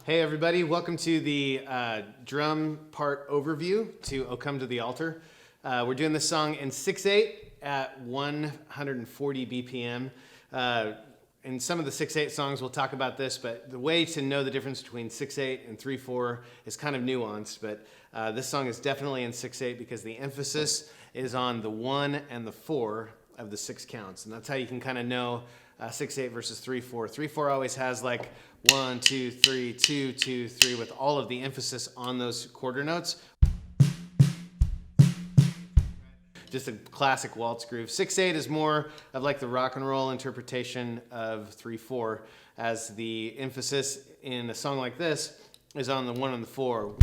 Hey everybody, welcome to the drum part overview to "O Come to the Altar." We're doing this song in 6/8 at 140 BPM. In some of the 6/8 songs we'll talk about this, but the way to know the difference between 6/8 and 3/4 is kind of nuanced, but this song is definitely in 6/8 because the emphasis is on the 1 and the 4 of the 6 counts, and that's how you can kind of know 6/8 versus 3/4. 3/4 always has like 1, 2, 3, 2, 2, 3 with all of the emphasis on those quarter notes. Just a classic waltz groove. 6/8 is more of like the rock and roll interpretation of 3/4, as the emphasis in a song like this is on the 1 and the 4.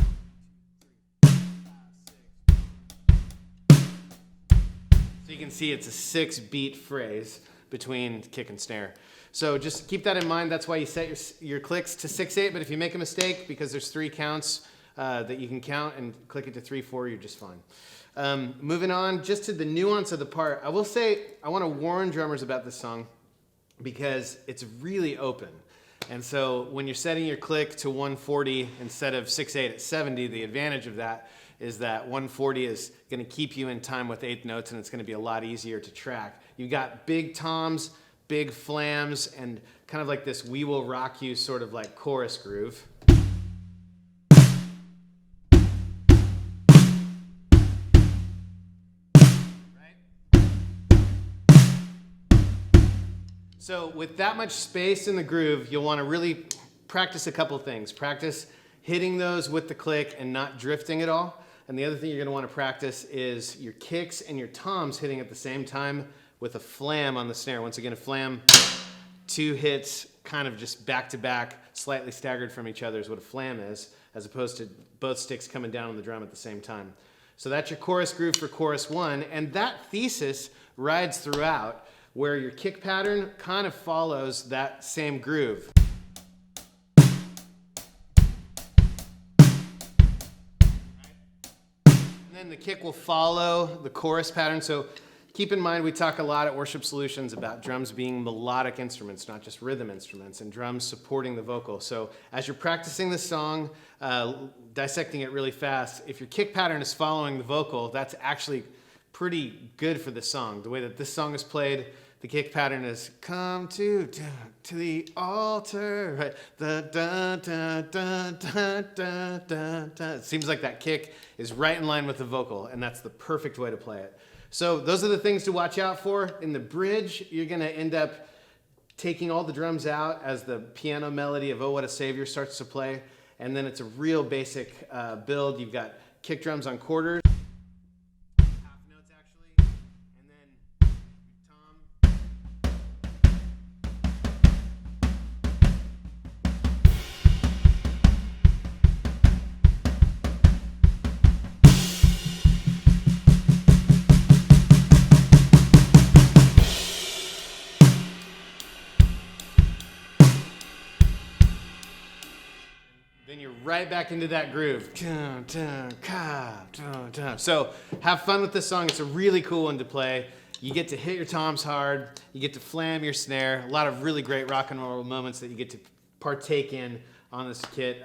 So you can see it's a 6-beat phrase between kick and snare. So just keep that in mind. That's why you set your clicks to 6/8, but if you make a mistake, because there's 3 counts that you can count, and click it to 3/4, you're just fine. Moving on, just to the nuance of the part, I will say I want to warn drummers about this song because it's really open. And so when you're setting your click to 140 instead of 6/8 at 70, the advantage of that is that 140 is going to keep you in time with 8th notes, and it's going to be a lot easier to track. You've got big toms, big flams, and kind of like this "We Will Rock You" sort of like chorus groove. So with that much space in the groove, you'll want to really practice a couple things. Practice hitting those with the click and not drifting at all. And the other thing you're going to want to practice is your kicks and your toms hitting at the same time with a flam on the snare. Once again, a flam, 2 hits, kind of just back to back, slightly staggered from each other is what a flam is, as opposed to both sticks coming down on the drum at the same time. So that's your chorus groove for chorus 1, and that thesis rides throughout, where your kick pattern kind of follows that same groove. And then the kick will follow the chorus pattern. So keep in mind, we talk a lot at Worship Solutions about drums being melodic instruments, not just rhythm instruments, and drums supporting the vocal. So as you're practicing this song, dissecting it really fast, if your kick pattern is following the vocal, that's actually pretty good for the song. The way that this song is played, the kick pattern is "Come to the altar," right? The da da da da da da da. It seems like that kick is right in line with the vocal, and that's the perfect way to play it. So those are the things to watch out for. In the bridge, you're going to end up taking all the drums out as the piano melody of "Oh What a Savior" starts to play, and then it's a real basic build. You've got kick drums on quarters. Then you're right back into that groove. So have fun with this song. It's a really cool one to play. You get to hit your toms hard. You get to flam your snare. A lot of really great rock and roll moments that you get to partake in on this kit.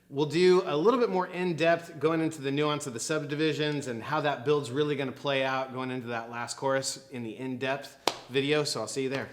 We'll do a little bit more in-depth going into the nuance of the subdivisions and how that build's really going to play out going into that last chorus in the in-depth video. So I'll see you there.